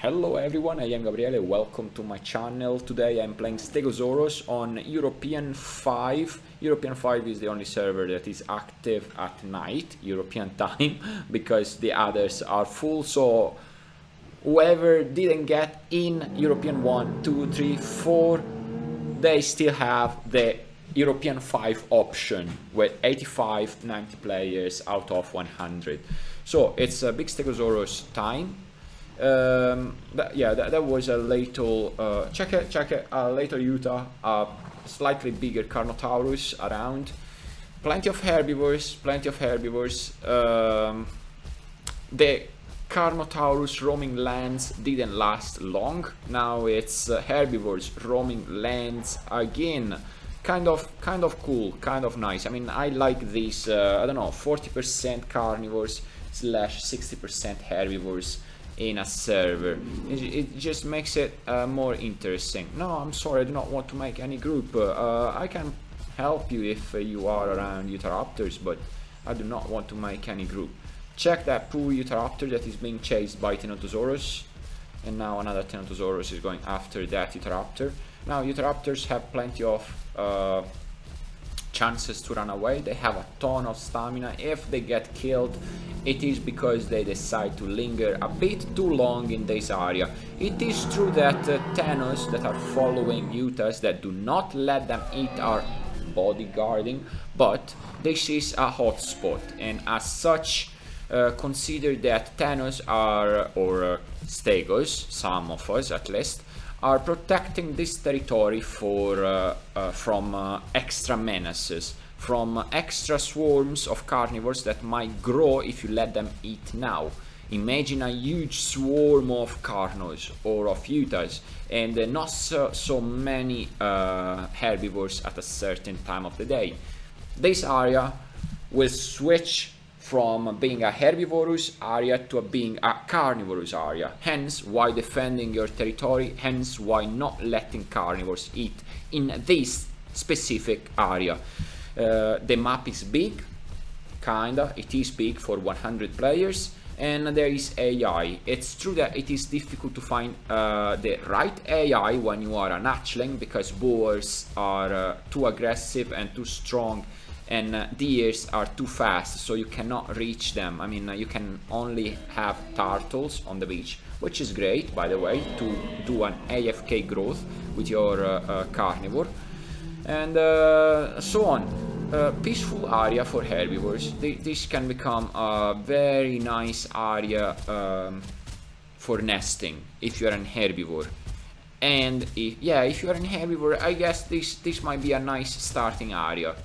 Hello everyone, I am Gabriele, welcome to my channel. Today I'm playing Stegos on European 5. European 5 is the only server that is active at night, European time, because the others are full, so whoever didn't get in European 1, 2, 3, 4, they still have the European 5 option with 85, 90 players out of 100. So it's a big Stegos time. That was a little check it, a little Utah, a slightly bigger Carnotaurus around, plenty of herbivores. The Carnotaurus roaming lands didn't last long. Now it's herbivores roaming lands again. Kind of cool, kind of nice. I mean, I like these I don't know, 40% carnivores / 60% herbivores in a server. It just makes it more interesting. No, I'm sorry, I do not want to make any group. I can help you if you are around Utahs, but I do not want to make any group. Check that poor Utahs that is being chased by TeamFoszor, and now another TeamFoszor is going after that Utahs. Now Utahs have plenty of chances to run away. They have a ton of stamina. If they get killed, it is because they decide to linger a bit too long in this area. It is true that Deinos that are following Utahs that do not let them eat are bodyguarding, but this is a hotspot, and as such consider that Deinos are, or Stegos, some of us at least, are protecting this territory for from extra menaces, from extra swarms of carnivores that might grow if you let them eat now. Imagine a huge swarm of Carnos or of Utahs and not so many herbivores at a certain time of the day. This area will switch from being a herbivorous area to being a carnivorous area, hence why defending your territory, hence why not letting carnivores eat in this specific area. The map is big, kinda, it is big for 100 players, and there is AI. It's true that it is difficult to find the right AI when you are an hatchling, because boars are too aggressive and too strong, and deers are too fast, so you cannot reach them. I mean, you can only have turtles on the beach, which is great, by the way, to do an AFK growth with your carnivore, and so on. Peaceful area for herbivores. This can become a very nice area for nesting if you're an herbivore. And if you're an herbivore, I guess this might be a nice starting area.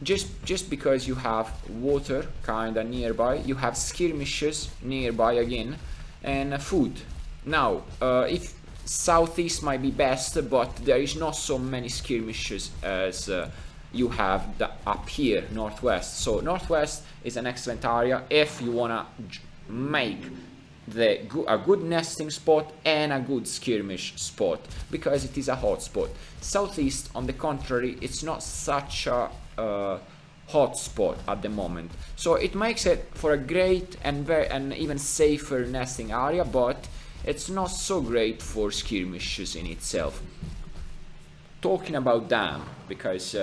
Just because you have water kinda nearby, you have skirmishes nearby again, and food. Now, if southeast might be best, but there is not so many skirmishes as you have up here, northwest. So northwest is an excellent area if you wanna make a good nesting spot and a good skirmish spot, because it is a hot spot. Southeast, on the contrary, it's not such a hot spot at the moment, so it makes it for a great and even safer nesting area, but it's not so great for skirmishes in itself. Talking about them, because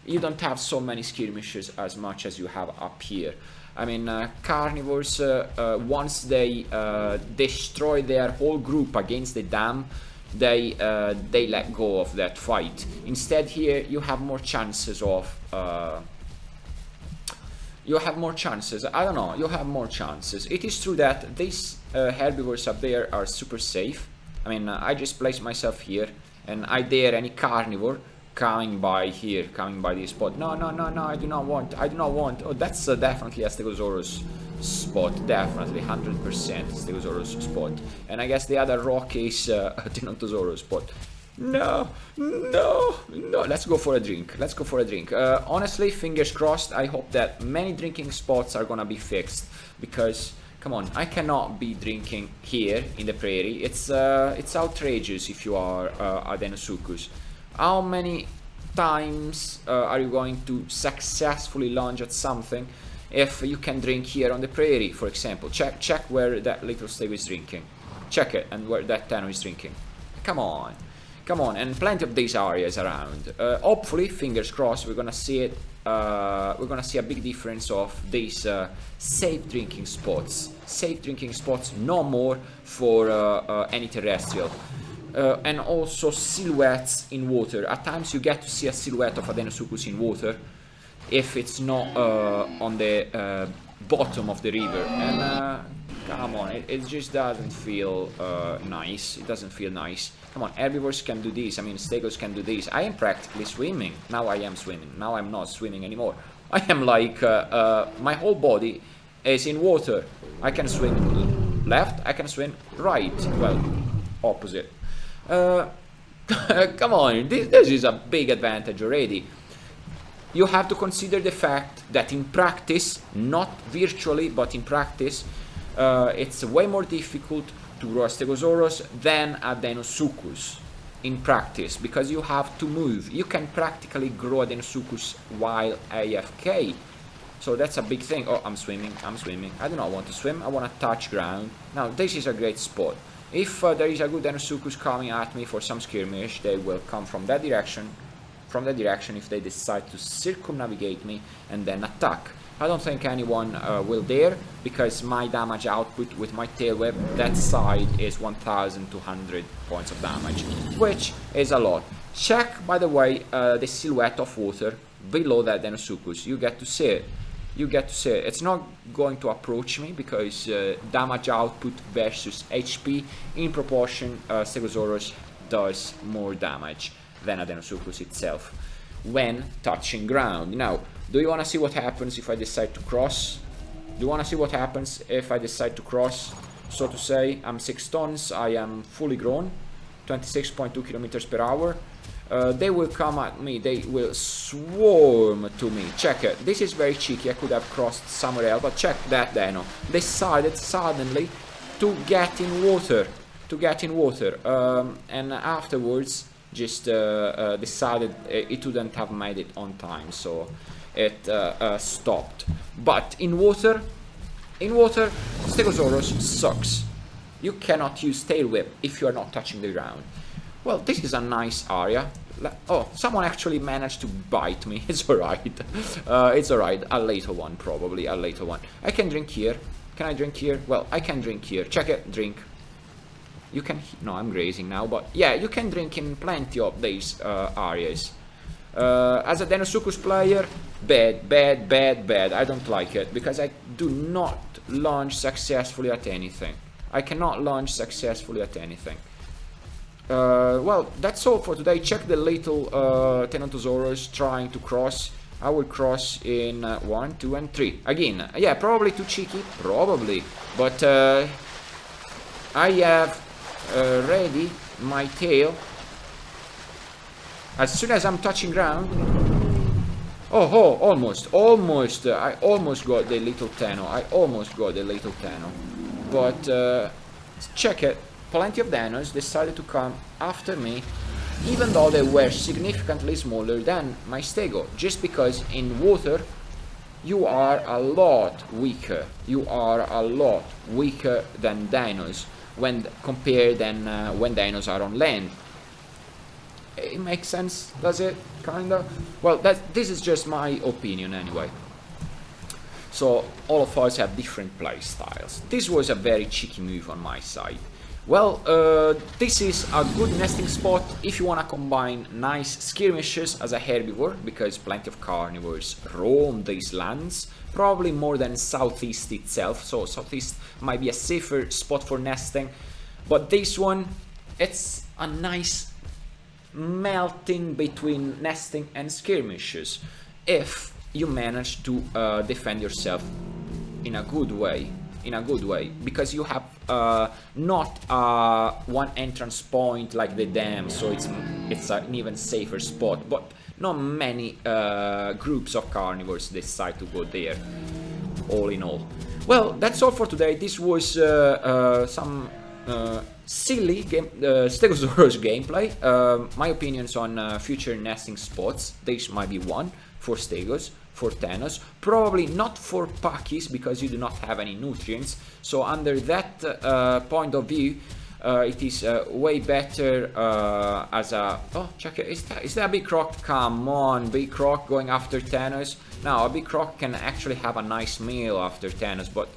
you don't have so many skirmishes as much as you have up here. I mean, carnivores, once they destroy their whole group against the dam, they let go of that fight. Instead, here you have more chances of you have more chances. I don't know, you have more chances. It is true that these herbivores up there are super safe. I mean, I just place myself here, and I dare any carnivore coming by here, coming by this spot. No, I do not want. Oh, that's definitely a Stegosaurus spot, definitely 100% Stegosaurus spot. And I guess the other rock is a TeamFoszor spot. No, let's go for a drink. Honestly, fingers crossed, I hope that many drinking spots are gonna be fixed, because come on, I cannot be drinking here in the prairie. It's outrageous if you are a Deinosuchus. How many times are you going to successfully lunge at something if you can drink here on the prairie, for example? Check where that little stego is drinking. check it, and where that Deno is drinking. Come on. Come on, and plenty of these areas around. Hopefully, fingers crossed, we're gonna see it. We're gonna see a big difference of these safe drinking spots. Safe drinking spots, no more for any terrestrial. And also silhouettes in water. At times you get to see a silhouette of a Deinosuchus in water if it's not on the bottom of the river. And come on, it just doesn't feel nice. It doesn't feel nice. Come on, herbivores can do this. I mean, Stegos can do this. I am practically swimming. Now I am swimming. Now I'm not swimming anymore. I am like, my whole body is in water. I can swim left, I can swim right. Well, opposite. Come on, this is a big advantage already. You have to consider the fact that in practice, not virtually, but in practice, it's way more difficult to grow a Stegosaurus than a Deinosuchus in practice, because you have to move. You can practically grow a Deinosuchus while AFK. So that's a big thing. Oh, I'm swimming, I'm swimming. I do not want to swim, I want to touch ground. Now, this is a great spot. If there is a good Deinosuchus coming at me for some skirmish, they will come from that direction. From that direction, if they decide to circumnavigate me and then attack. I don't think anyone will dare, because my damage output with my tail whip, that side is 1200 points of damage, which is a lot. Check, by the way, the silhouette of water below that Deinosuchus. You get to see it. You get to see it. It's not going to approach me, because damage output versus HP, in proportion, Stegosaurus does more damage than a Deinosuchus itself when touching ground. Now, do you want to see what happens if I decide to cross? Do you want to see what happens if I decide to cross? So to say, I'm 6 tons, I am fully grown, 26.2 kilometers per hour. They will come at me, they will swarm to me. Check it, this is very cheeky. I could have crossed somewhere else, but check that Dino. Decided suddenly to get in water. And afterwards just decided it wouldn't have made it on time, so it stopped. But in water, Stegosaurus sucks. You cannot use tail whip if you are not touching the ground. Well, this is a nice area. Oh, someone actually managed to bite me. It's alright. It's alright. A later one, probably. A later one. I can drink here. Can I drink here? Well, I can drink here. Check it. Drink. You can... No, I'm grazing now, but... Yeah, you can drink in plenty of these areas. As a Deinosuchus player, bad. I don't like it, because I do not launch successfully at anything. I cannot launch successfully at anything. Well, that's all for today. Check the little Tenotosaurus trying to cross. I will cross in 1, 2, and 3. Again, yeah, probably too cheeky, probably. But I have ready my tail. As soon as I'm touching ground. Oh, almost. I almost got the little Teno. But check it. Plenty of Deinos decided to come after me, even though they were significantly smaller than my Stego, just because in water you are a lot weaker. You are a lot weaker than Deinos when compared than when Deinos are on land. It makes sense, does it? Kinda. Well, this is just my opinion anyway. So all of us have different play styles. This was a very cheeky move on my side. Well, this is a good nesting spot if you want to combine nice skirmishes as a herbivore, because plenty of carnivores roam these lands, probably more than southeast itself, so southeast might be a safer spot for nesting. But this one, it's a nice melting between nesting and skirmishes, if you manage to defend yourself in a good way. Because you have not one entrance point like the dam, so it's an even safer spot, but not many groups of carnivores decide to go there, all in all. Well, that's all for today. This was some silly Stegosaurus gameplay. My opinions on future nesting spots. This might be one for Stegos, for Thanos, probably not for Pakis, because you do not have any nutrients. So under that point of view, It is way better as a... Oh, check it. Is that a big rock? Come on, big rock going after Thanos. Now, a big rock can actually have a nice meal after Thanos, but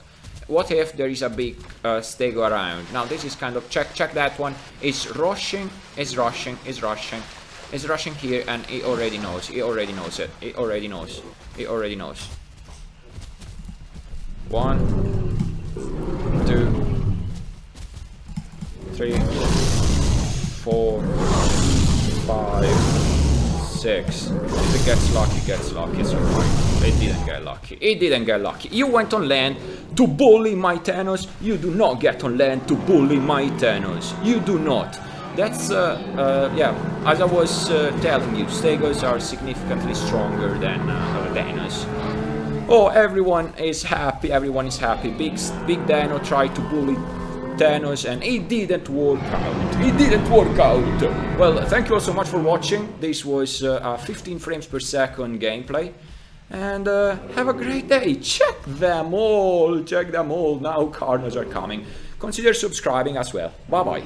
what if there is a big stego around? Now, this is kind of... Check that one. It's rushing, it's rushing, it's rushing. It's rushing here, and he already knows. He already knows it. He already knows. He already knows. 1, 2, 3, 4, 5, 6. If it gets lucky, gets lucky. It's alright. It didn't get lucky. It didn't get lucky. You went on land to bully my Thanos. You do not get on land to bully my Thanos. You do not. That's, yeah, as I was telling you, Stegos are significantly stronger than Deinos. Oh, everyone is happy, everyone is happy. Big Dino tried to bully Thanos and it didn't work out. It didn't work out. Well, thank you all so much for watching. This was a 15 frames per second gameplay. And have a great day. Check them all. Check them all. Now Carnos are coming. Consider subscribing as well. Bye bye.